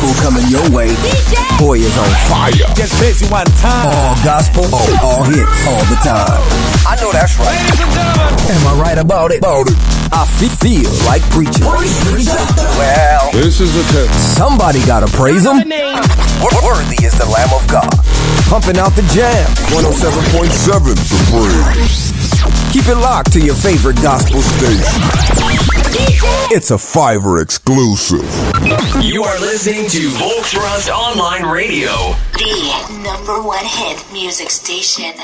gospel coming your way. DJ. Boy is on fire. Just busy one time. All gospel, all hits, all the time. I know that's right. Am I right about it? I feel like preaching. Well, this is the test. Somebody gotta praise him. Worthy is the Lamb of God. Pumping out the jam. 107.7 The Praise. Keep it locked to your favorite gospel station. It's a Fiverr exclusive. You are listening to Volksrust Online Radio, the #1 hit music station.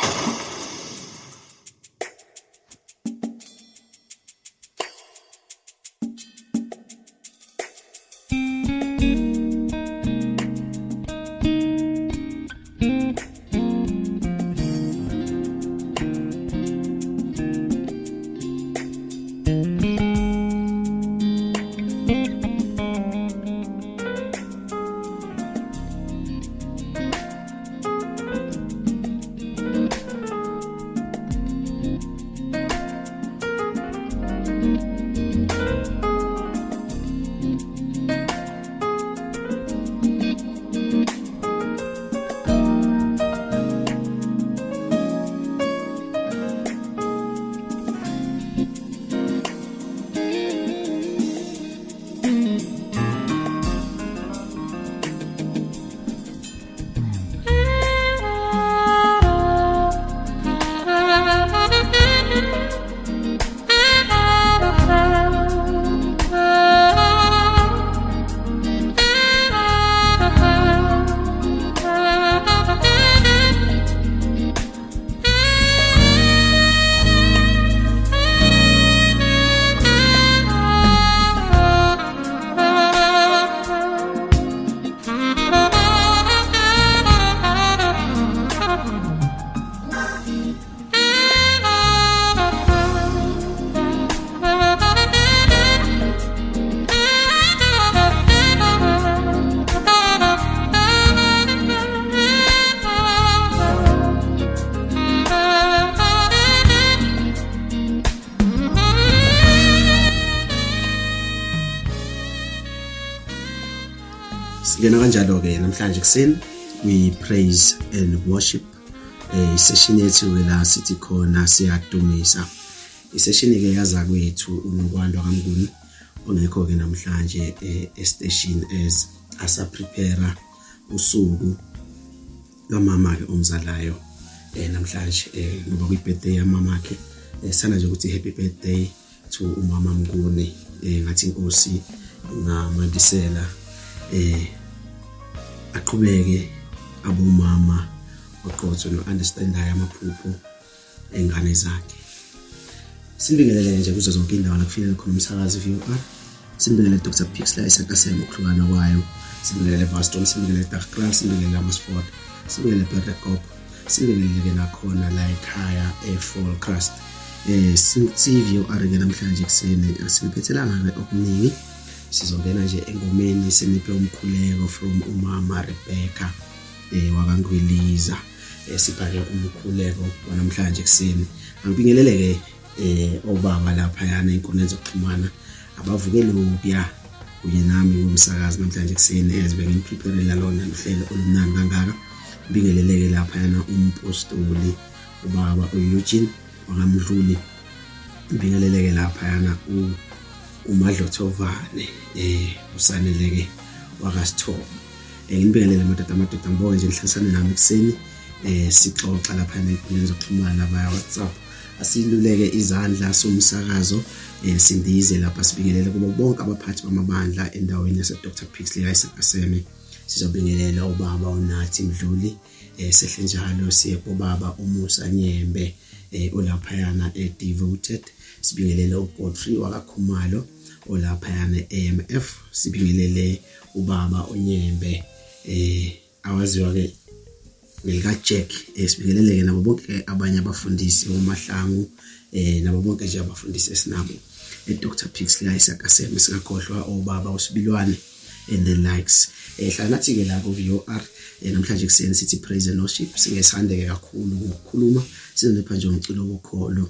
Ngena kanjalo ke namhlanje kuseni we praise and worship session yethu la sithi khona Siyadumisa. Isession ke yaza kwethu unokwandwa kaMnguni ongekho ke namhlanje station as asa prepare usuku kamama ke omzalayo namhlanje ngoba kuyi birthday yamama ke sana nje ukuthi happy birthday to umama Mnguni ngathi inkosi ngamandisela aqhubeke abomama oqotho no understandayo amaphupho engane zakhe. Sibingelele nje kuzo zonke indawo la kufinele khona umsakazi viewer. Sibingelele Dr. Pixley esankasema ukuhlukana kwayo. Sibingelele Baston, sibingelele Dagkras, sibingelele Amasford, sibingelele Bertekop, sibingelele ke nakhona la ekhaya eFall Crust. Sivio arike namhlanje kuseni asiphethelanga ke okuningi. Sizongena nje engomeni seniphe umkhuleko from umama Rebecca wakangwiliza sibhake umkhuleko wanamhlanje kuseni. Angibingelele ke obaba lapha yana inkundla zokuxhumana abavukele ubya kunye nami ngomsakazi namhlanje kuseni ezibeke prepare la lona uhlelo olumnandi kangaka. Ngibingelele ke lapha yana umpostoli ubaba uEugene wakamdluli. Ngibingelele ke lapha yana uMadlothovane usaneleke wakasithoba. Ngibingelele madoda ngibonge nje nihlasane nami kuseni sixoxa lapha enkundleni zokuxhumana via WhatsApp. Asiluleke izandla somsakazo sindize lapha sibingelele kubo bonke abaphathi bamabandla endaweni yase Dr. Pixley ayisakaseme. Sizobingelela ubaba uNathi Mdluli sehle njalo siye kubaba uMusa Nyembe olapha yana devoted. Sibingelele uGodfrey wakaKhumalo olapha yana AMF. Sibingelele ubaba uNyembe awaziwa ke ngelika Jack. Sibingelele ke nabo bonke abanye abafundisi omahlangu nabo bonke nje abafundisi esinabo Dr. Pixley ayisakaseme singakhohlwa obaba uSibilwane and the likes. Hlala nathi ke la ku VOR namhlanje kuseni sithi praise and worship. Singesandeke kakhulu ukukhuluma sizonepha nje umculo wokholo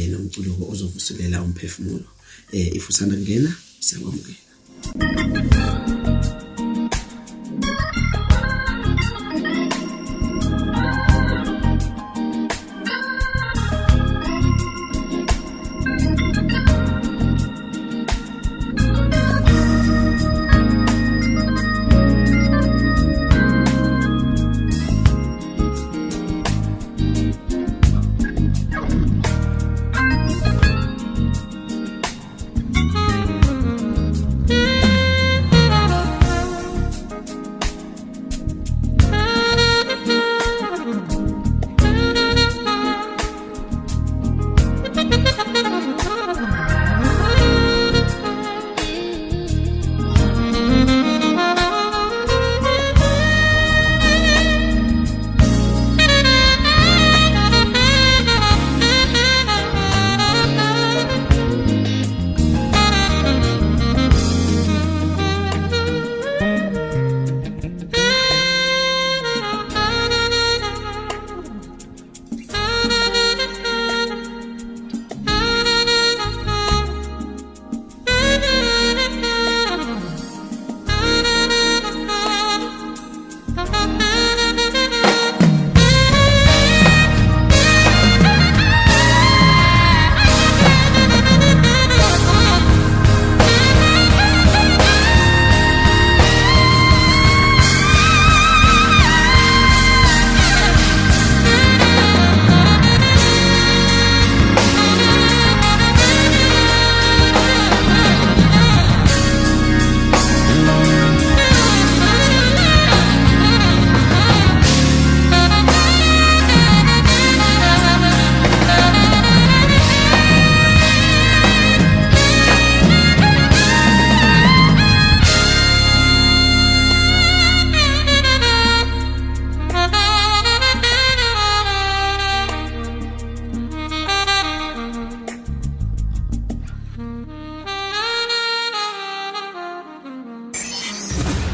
nomculo ozovuselela umphefumulo. If usanda kungena siyabamukela.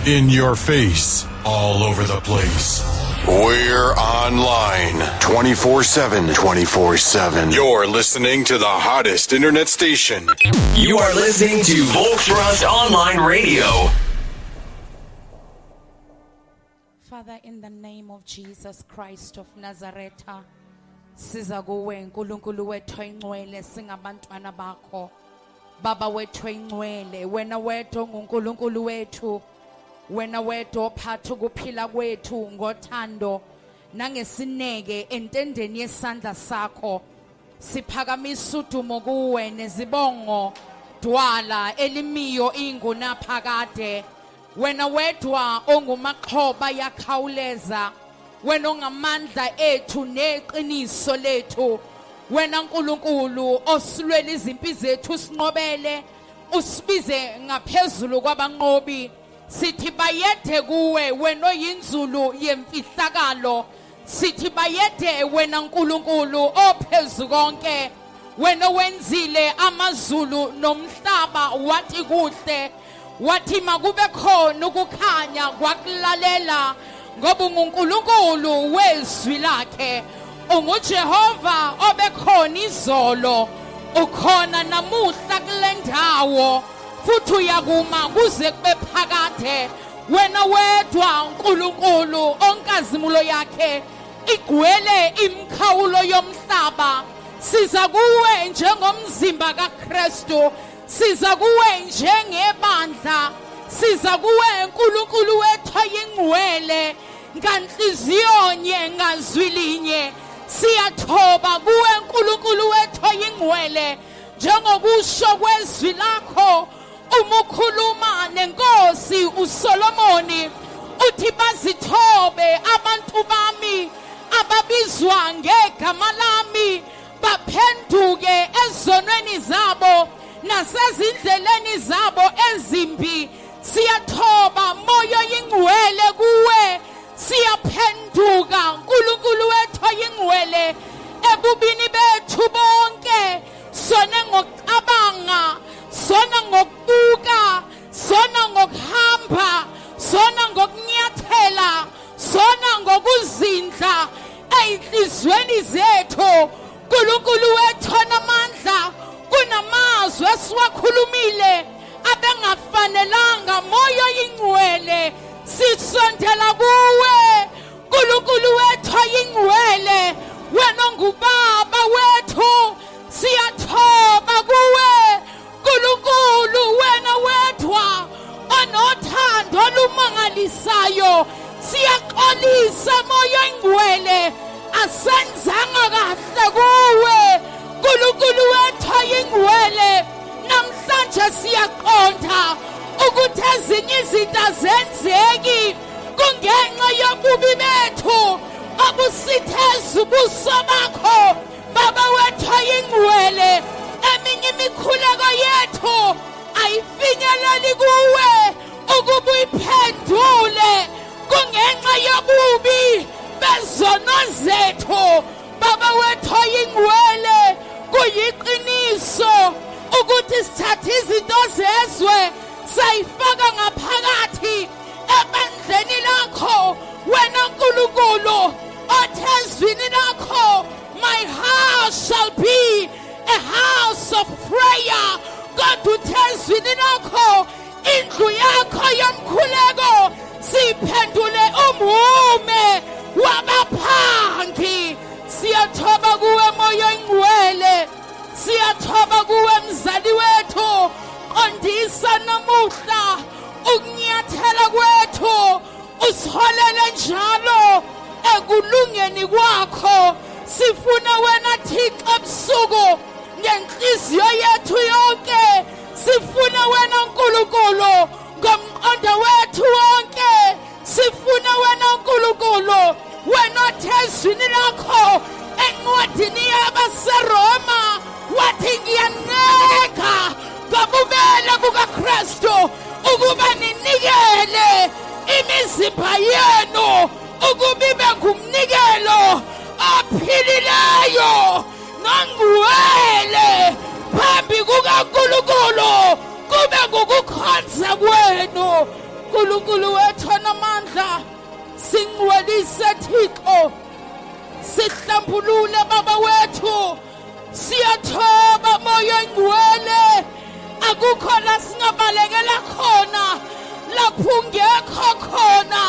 In your face. All over the place. We're online 24/7. 24/7. You're listening to the hottest internet station. You are listening to Volkswagen Online Radio. Father, in the name of Jesus Christ of Nazareth, siza kuwe uNkulunkulu wethu oyingcwele singabantwana bakho. Baba wethu oyingcwele, wena wedwa unguNkulunkulu wethu. Wena wedwa ophatha ukuphila kwethu ngothando nangesineke entendeni yesandla sakho. Siphakamisa udumo kuwe nezibongo dwala elimiyo ingunaphakade. Wena wedwa ongumaxhoba yakhawuleza, wena ongamandla ethu neqiniso lethu, wena Nkulunkulu osilwela izimpi zethu sinqobele, usibize ngaphezulu kwabanqobi. Sithi bayede kuwe wena oyinzulu yemfihlakalo, sithi bayede wena Nkulunkulu ophezulu konke, wena wenzile amazulu nomhlaba wathi kuhle. Wathi makube khona ukukhanya kwakulalela, ngoba unguNkulunkulu wezwi lakhe. UnguJehova obekhona izolo, ukhona namuhla kule ndawo, futhi uyakuma kuze kube phakade. Wena wedwa Nkulunkulu onkazimulo yakhe igcwele imkhawulo yomhlaba. Siza kuwe njengomzimba kaKristu, siza kuwe njengebandla, siza kuwe Nkulunkulu wethu oyingcwele nganhliziyo nye ngazwi linye. Siyathoba kuwe Nkulunkulu wethu oyingcwele, njengokusho kwezwi lakho uma ukhuluma nenkosi uSolomoni, uthi bazithobe abantu bami ababizwa ngegama lami, baphenduke ezonweni zabo nasezindleleni zabo ezimbi. Siyathoba moya oyingcwele kuwe, siyaphenduka Nkulunkulu wethu oyingcwele ebubini bethu bonke, sona ngokucabanga, sona ngokubuka, sona ngokuhamba, sona ngokunyathela, sona ngokuzindla ey'nhliziyweni zethu. Nkulunkulu wethu onamandla, kunamazwi esiwakhulumile abengafanelanga moya oyingcwele, sisondela kuwe Nkulunkulu wethu oyingcwele, wena ongubaba wethu. Siyathoba kuwe Nkulunkulu, wena wedwa onothando olumangalisayo. Siyaxolisa moya oyingcwele, asenzanga kahle kuwe Nkulunkulu wethu oyingcwele. Namhlanje siyaqonda ukuthi ezinye izinto azenzeki kungenxa yobubi bethu obusitheza ubuso bakho, Baba wethu oyingcwele. Eminye imikhuleko yethu ayifinyeleli kuwe ukuba uyiphendule kungenxa yobubi bezono zethu. Baba wethu oyingcwele, kuyiqiniso ukuthi sithatha izinto zezwe sayifaka ngaphakathi ebandleni lakho, wena Nkulunkulu othi ezwini lakho, my house shall be a house of prayer. God uthi ezwini lakho, indlu yakho yomkhuleko siyiphendule umume wabaphangi. Siyathoba kuwe moya oyingcwele, siyathoba kuwe mzali wethu. Qondisa namuhla ukunyathela kwethu, usiholele njalo ekulungeni kwakho. Sifuna wena Thixo ebusuku ngenhliziyo yethu yonke, sifuna wena Nkulunkulu ngomqondo wethu wonke. Sifuna wena Nkulunkulu, wena othi ezwini lakho encwadini yabaseRoma wathi ngiyaneka ngobubele bukaKristu ukuba ninikele imizimba yenu ukuba ibe ngumnikelo ophilileyo nongcwele phambi kukaNkulunkulu, kube ngukukhonza kwenu Nkulunkulu wethu onamandla singcwelise Thixo sihlambulule baba wethu siyathoba moya oyingcwele akukho la singabalekela khona lapho ungekho khona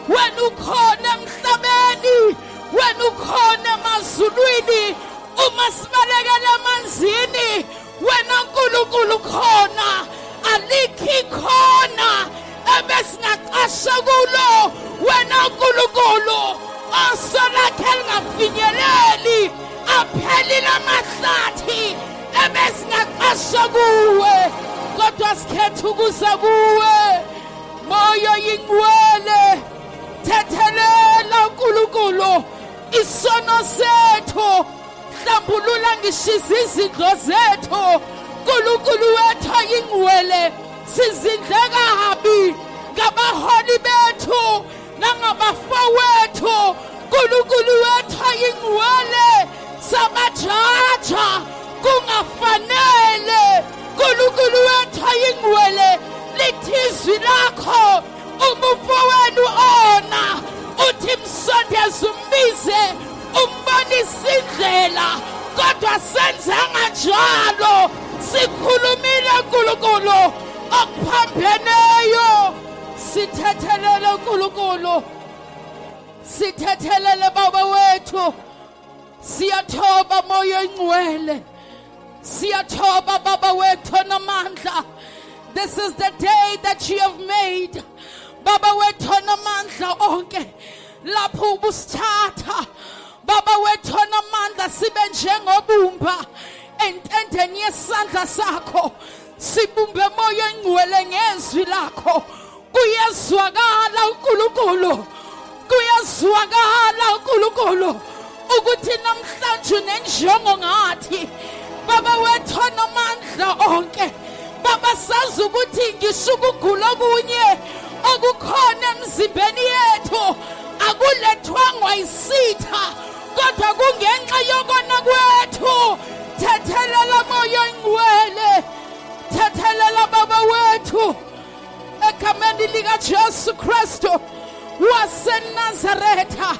wena ukhona emhlabeni wena ukhona emazulwini uma sibalekela emanzini wena Nkulunkulu khona alikhi khona ebesingaqasha kulo wena Nkulunkulu osolakhe lingafinyeleli aphelile amahlathi ebesingaqasha kuwe kodwa sikhetha ukuza kuwe moya oyingcwele thethelela Nkulunkulu isono sethu hlambulula ngishiza izindlo zethu Nkulunkulu wethu oyingcwele sizindleka habi ngabaholi bethu nangabafowethu Nkulunkulu wethu oyingcwele sabajaja kungafanele Nkulunkulu wethu oyingcwele lithi izwi lakho umfowenu ona uthi msondeze umbize umbonise indlela kodwa senzanga njalo sikhulumile Nkulunkulu okuphambeneyo sithethelele Nkulunkulu sithethelele baba wethu siyathoba moya oyingcwele siyathoba baba wethu onamandla. This is the day that you have made baba wethu onamandla onke lapho ubusithatha baba wethu onamandla sibe njengobumba entendeni yesandla sakho sibumbe moya oyingcwele ngezwi lakho kuyezwakala uNkulunkulu kuyezwakala uNkulunkulu ukuthi namhlanje nenjongo ngathi baba wethu onamandla onke baba sazi ukuthi ngisho ukugula kunye okukhona emzimbeni yethu akulethwangwa isitha kodwa kungenxa yokona kwethu thethelela moya oyingcwele thethelela baba wethu egameni lika Jesu Kristu waseNazaretha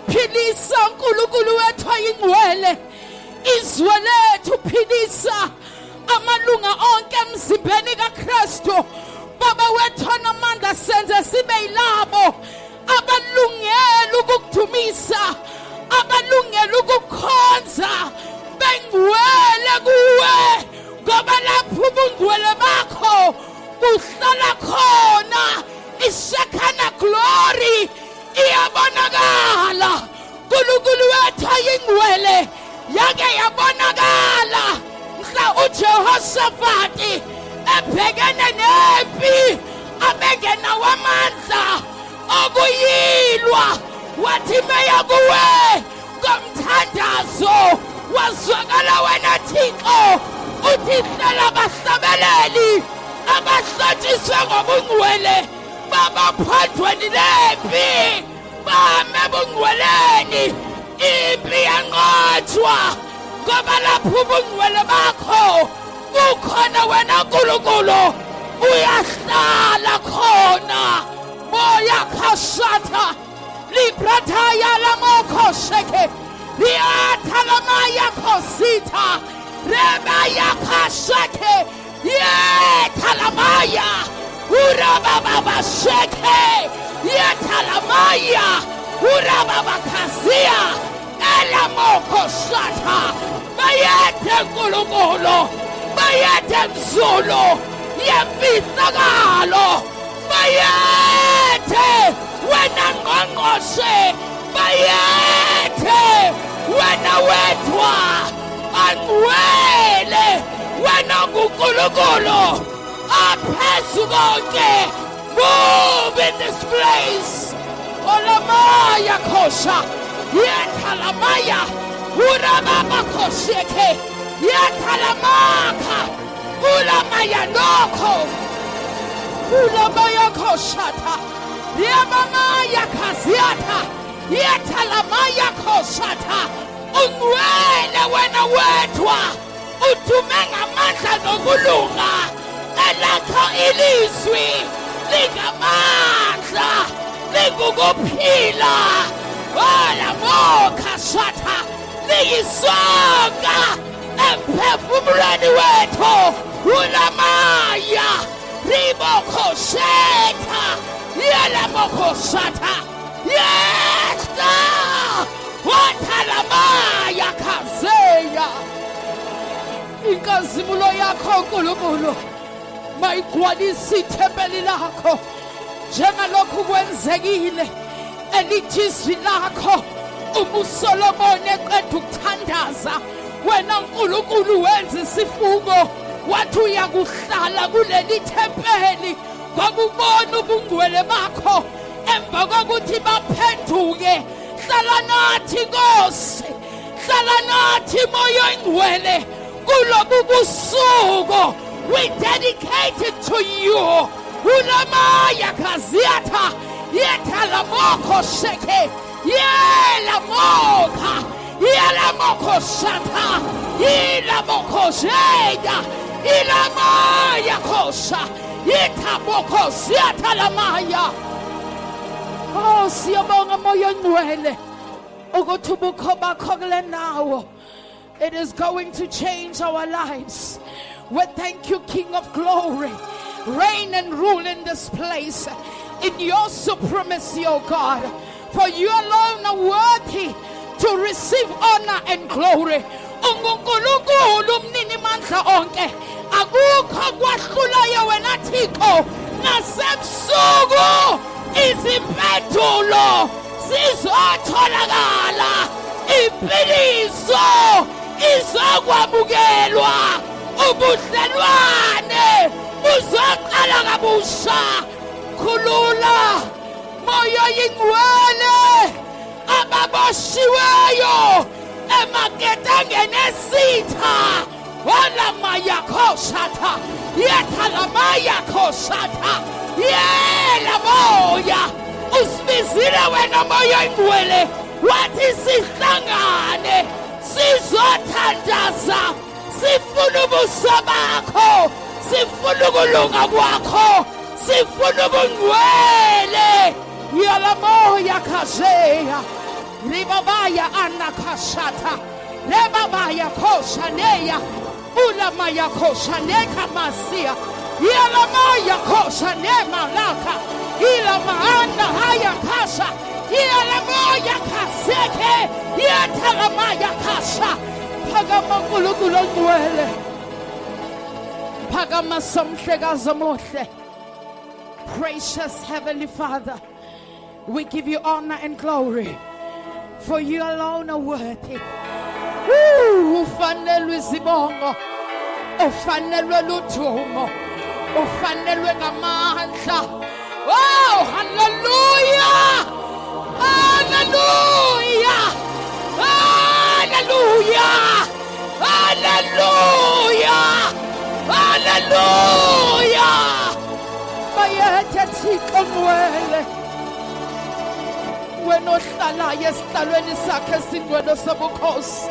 philisa uNkulunkulu wethu oyingcwele izwe lethu philisa amalunga onke emzimbeni kaKristu baba wethu onamandla senze sibe yilabo abalungela ukukudumisa abalungela ukukhonza bengcwele kuwe ngoba lapho ubungcwele bakho kuhlala khona ishekana glory iyabonakala Nkulunkulu wethu oyingcwele yake yabonakala mhla uJehoshafati ebhekene nempi abengena wamandla okuyilwa wathi meya kuwe komthandazo wazwakala wena Thixo uthi hlala abahlabeleli abahlotshiswe ngobungcwele babaphathweni lempi bame ebungcweleni impi yanqotshwa ngoba lapho ubungcwele bakho kukhona wena Nkulunkulu uyahlala khona moya khashata librataya lamoko sheke liatha lamaya khosita rebaya khashake yetha lamaya urababa sheke yetha lamaya urababa khazia elamoko shata bayethe Nkulunkulu bayethe mzulu yemfihlakalo bayethe wena ngqongqoshe bayethe wena wedwa angcwele wena nguNkulunkulu aphezu konke move in this place olamaya khosha yethalamaya urababa khosheke yethalamaka ulamaya nokho ulamaya khoshata yamamaya khaziata yethalamaya khoshata ungcwele wena wedwa udume ngamandla nokulunga elakho ilizwi lingamandla lingukuphila olamokha shatha liyisonga emphefumulweni wethu ulamaya ribokhosheta yelamokhoshata yesta watalamaya kazeya inkazimulo yakho nkulunkulu mayigcwalise ithempeli lakho njengalokhu kwenzekile elithi izwi lakho uSolomoni eqeda ukuthandaza wena nkulunkulu wenza isifungo wathi uyakuhlala kuleli thempeli ngokubona ubungcwele bakho emva kokuthi baphenduke hlala nathi Nkosi hlala nathi moya oyingcwele kulobu busuku we dedicate it to you ulamaya kaziata yeta lamoko sheke yela moka yela moko shata yela moko jeya ilamaya kosha yeta moko ziata lamaya. Oh siyabonga moya ngcwele ukuthi ubukho bakho kule nawo. It is going to change our lives. We thank you, King of Glory. Reign and rule in this place in your supremacy, O God. For you alone are worthy to receive honor and glory. Ungunkulunkulu mnini mandla onke. Akukho kwahlulayo wena Thixo. Nasebusuku izimpendulo zizotholakala. Impiliso izokwamukelwa. Ubudlelwane buzoqala kabusha. Khulula moya oyingcwele ababoshiweyo emaketangeni esitha olamaya khoshata yethalamaya khoshata yela moya usibizile wena moya oyingcwele wathi sihlangane sizothandaza sifuna ubuso bakho sifuna ukulunga kwakho sifuna ubungcwele yala moya kazeya ribabaya anakashata rebabaya koshaneya ulamaya koshaneka masia yala moya koshanema laka ila maana haya kasha yala moya kaseke yatala maya kasha phakama nkulunkulu ongcwele phakama somhlekazi omuhle. Precious Heavenly Father, we give you honor and glory, for you alone are worthy. Ufanelwe izibongo, ufanelwe ludumo, ufanelwe ngamandla. Oh, hallelujah! Hallelujah! Hallelujah! Hallelujah! Hallelujah! Bayethe Thixo ngcwele wena ohlalayo esihlalweni sakhe esingcwele sobukhosi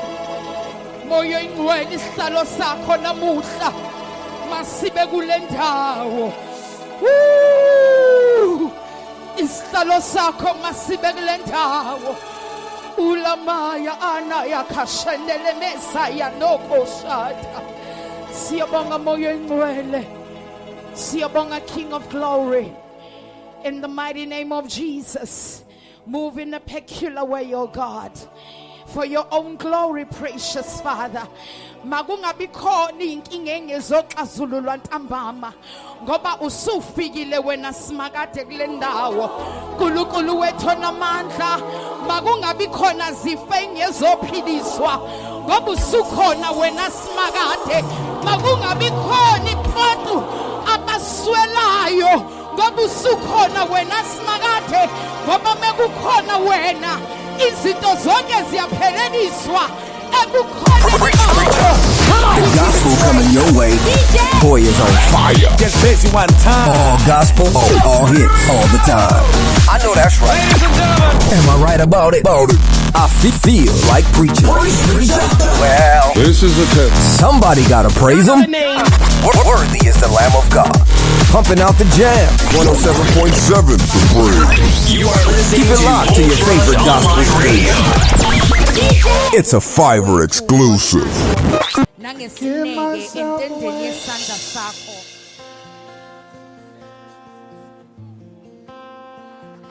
moya oyingcwele isihlalo sakho namuhla masibe kule ndawo isihlalo sakho masibe kule ndawo ulamaya ana yakashendele mesaya nokoshata. Siyabonga moya oyingcwele. Siyabonga King of Glory. In the mighty name of Jesus, move in a peculiar way, oh God, for your own glory, precious Father. Makungabi khona inkinga engezoxazululwa ntambama ngoba usufikile wena simakade kule ndawo. Nkulunkulu wethu onamandla, makungabi khona zifo engezophiliswa ngoba usukhona wena simakade. Makungabi khona iqoqo abaswelayo ngoba usukhona wena simakade. Ngoba mekukhona wena izinto zonke ziyapheleliswa. The gospel coming your way. Boy is on fire. Get busy one time. All gospel, all hits, all the time. I know that's right. Ladies and gentlemen. Am I right about it? I feel like preaching. Well, This is the test. somebody gotta praise him. Worthy is the Lamb of God. Pumping out the jam. 107.7 The Bridge. You are listening Keep it to locked to your Volkswagen favorite gospel Online Radio. station. It's a Fiverr exclusive. nangesineke entendeni yesandla sakho.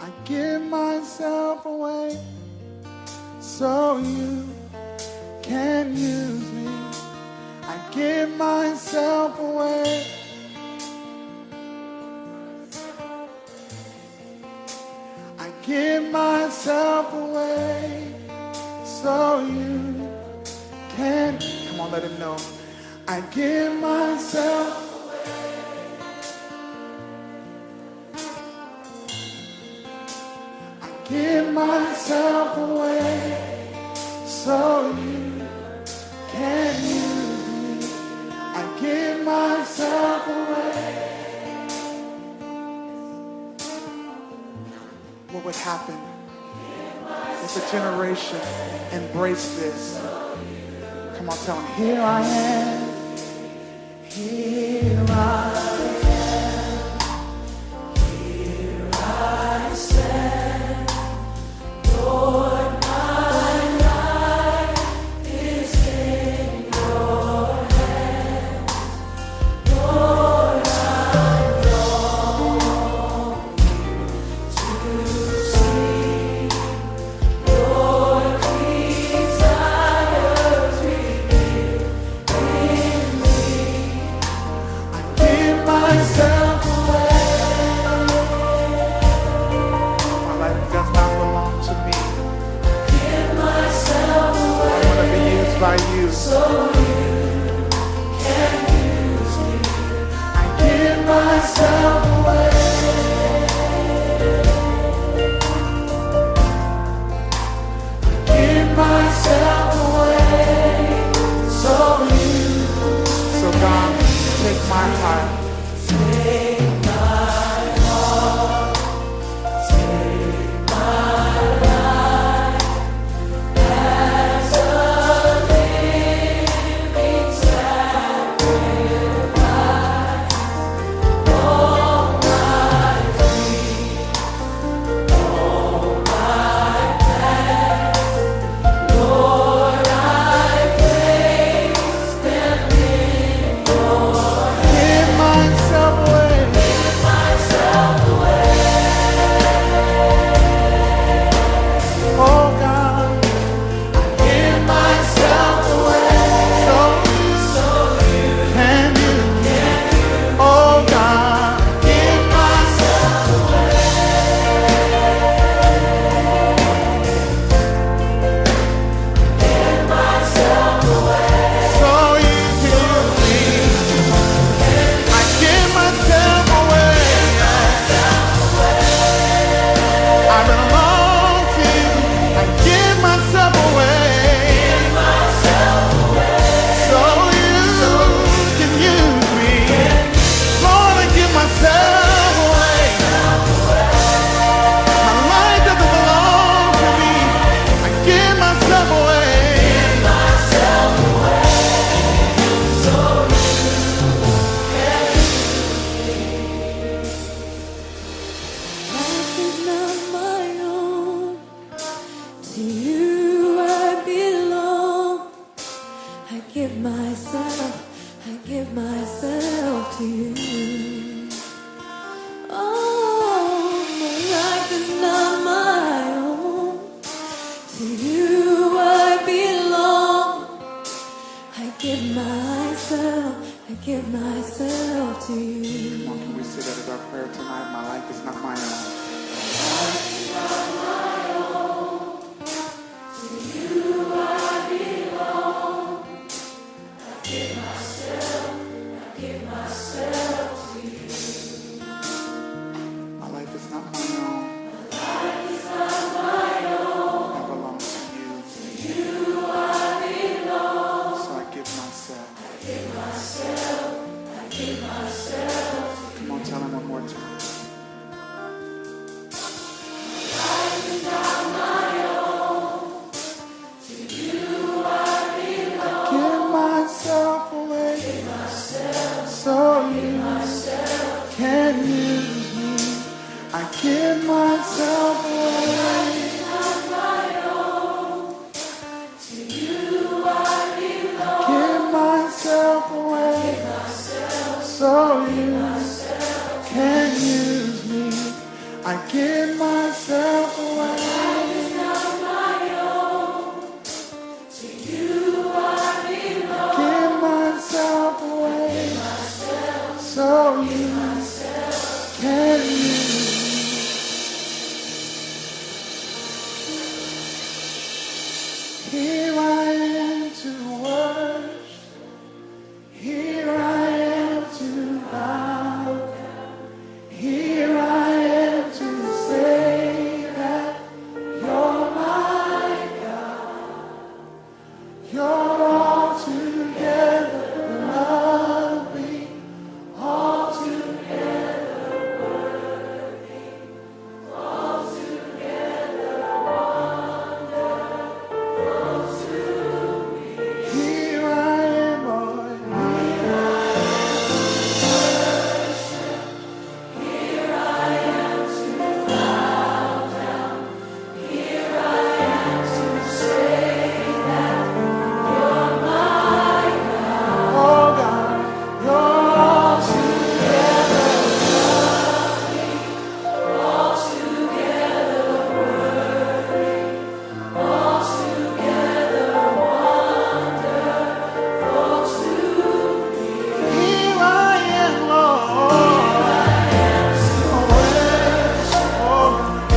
I give myself away so you can use me. I give myself away. I give myself away so you can. Come on, let him know. I give myself. Give myself away so you can use me. I give myself away. What would happen if a generation embraced this? Come on, tell them, here I am. Here I am. Here I stand. Lord, my life is in your hands. Lord, I long to see your desires revealed in me. I give myself away. My life does not belong to me. I want to be used by you. So you can use me. I give myself away. I give myself away. So you. So God, take my heart. Take my heart. Take my life. As a living sacrifice, all my dreams, all my plans, Lord, I place them in your hands. Give myself away. Give myself away. Oh God. Give myself away so you can use. Oh God, give myself away. Give myself away so you can use me. I give myself away. I belong to you. I give myself away. So you can use me. Lord, I give myself away. My life doesn't belong to me. I give myself away. Life is not my own. To you I belong. I give myself to you. Oh, my life is not my own. To you I belong. I give myself to you. Come on, can we say that as our prayer tonight? My life is not my own. My life is not my own. I belong to you. So I give myself. Come on, tell him one more time. I give myself away. Give myself away. So you can use me. I give myself away. Give myself away. So you can use me. Here I am to worship. Here I am to bow. Here I am to say that you're my God. You're altogether lovely, altogether worthy, altogether wonderful to me. Here I am, Lord. Here I am to bow down. Here I am to say that you're my God. Oh God, you're altogether lovely, altogether worthy, altogether wonderful to me. Here I am, Lord.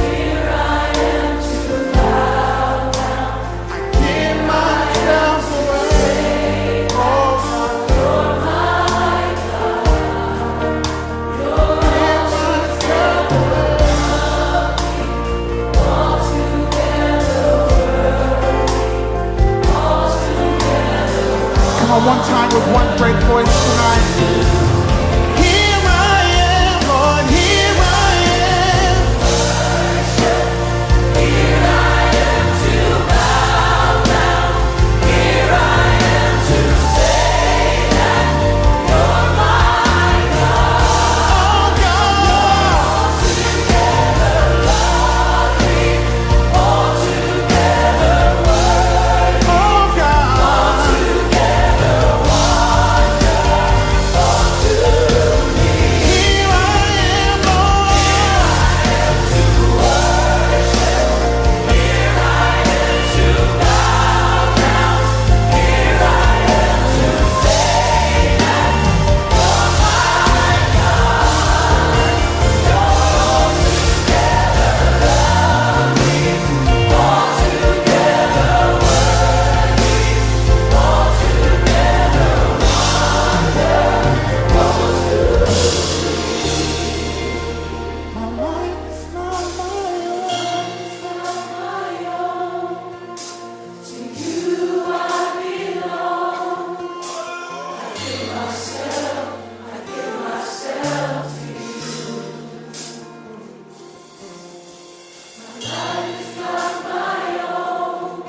Here I am to bow down. I give myself away. Oh God, you're my God. You're myself away. Altogether worthy, altogether. Come on, one time with one great voice tonight. Here I am, Lord. Here I am. Here I am to bow down. Here I am to say that you're my God. Oh God. Altogether lovely, altogether worthy. Oh God. Altogether wonderful to me. Here I am, Lord. Here I am to worship. Here I am to bow down. Here I am to say that you're my God. You're altogether lovely, altogether worthy, altogether wonderful to me. My life is not my own. To you I belong. I give myself to you. My life is not my own.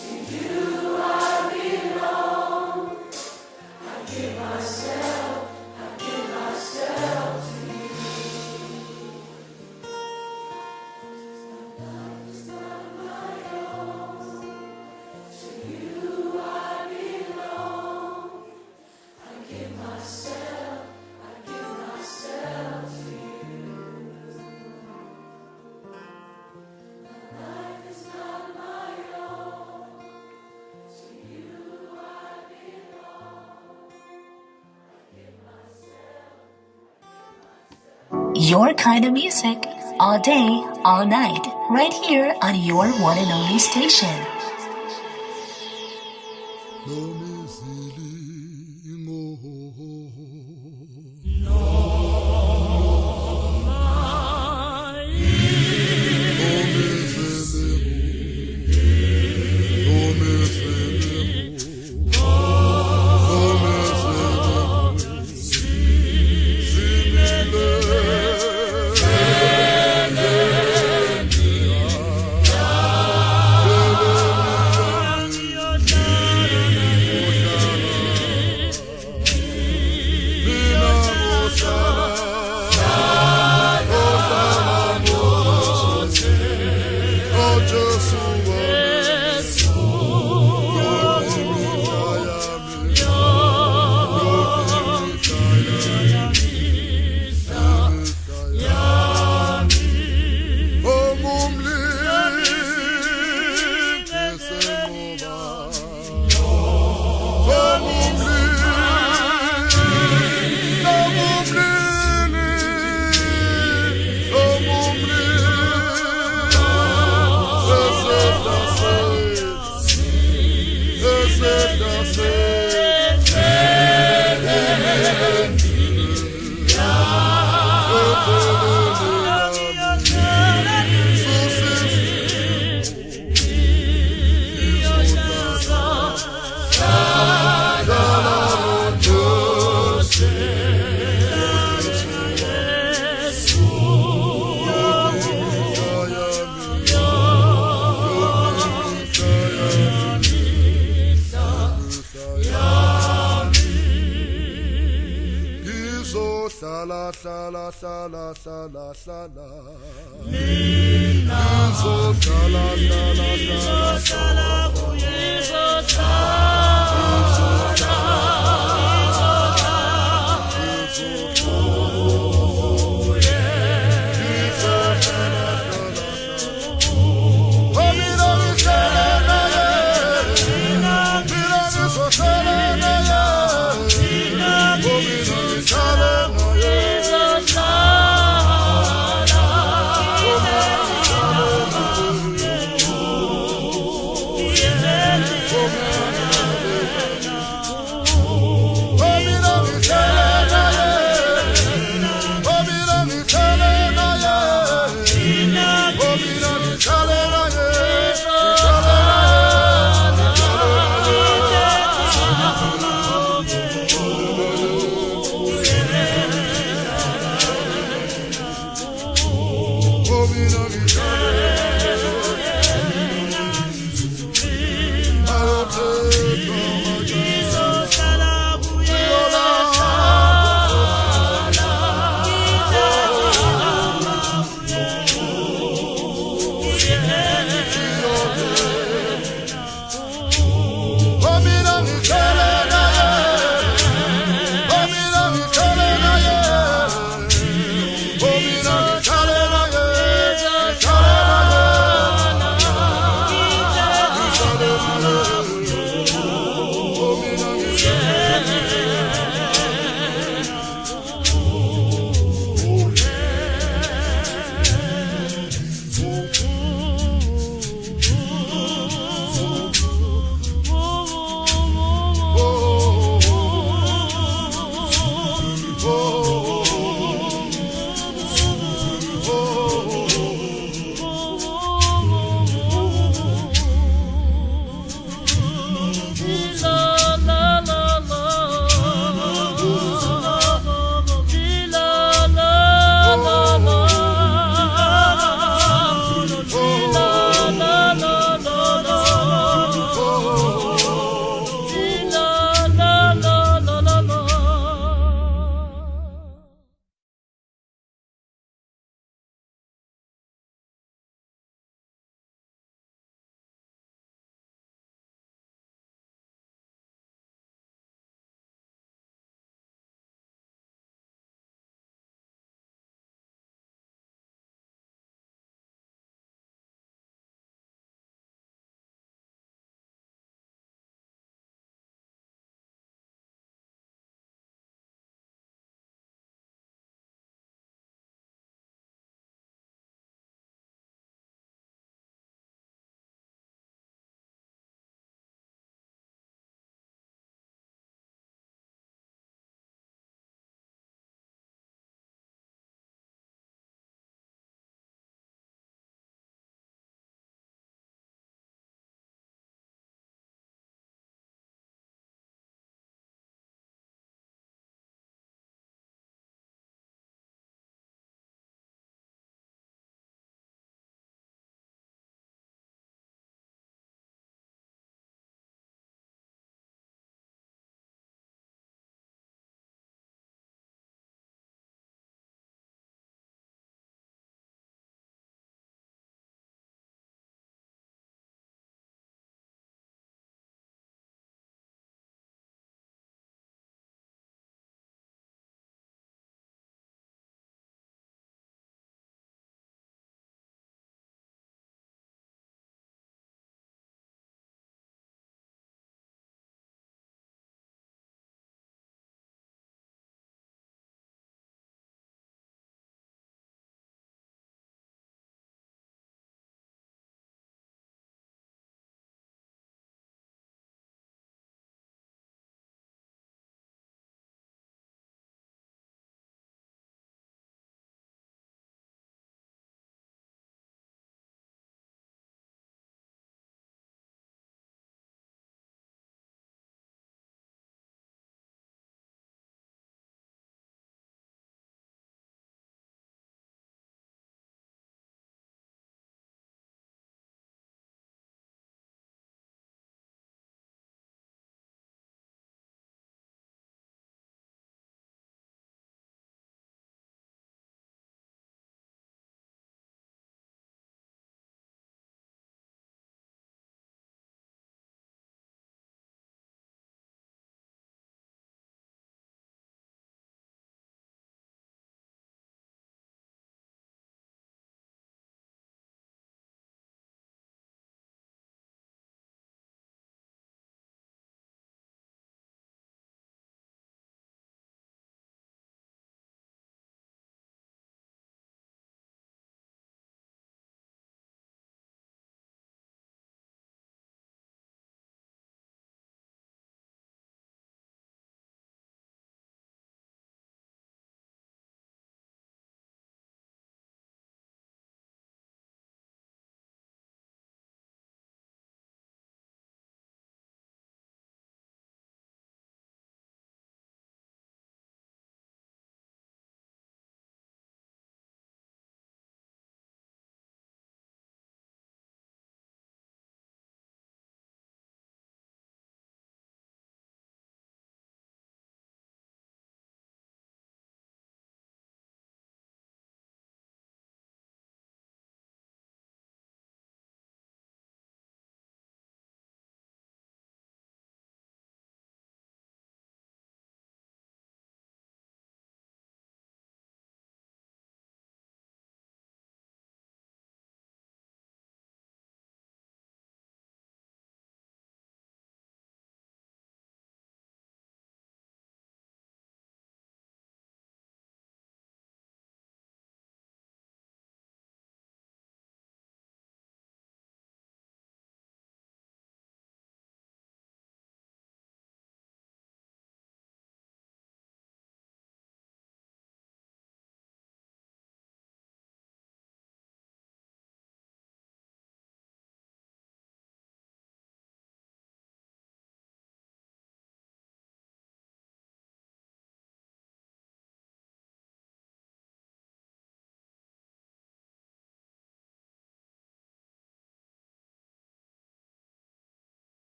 To you I belong. I give myself to you. My life is not my own. To you I belong. I give myself to you. My life is not my own. To you I belong. I give myself. Your kind of music, all day, all night, right here on your one and only station. sala sala sala sala mina sala sala sala Oh,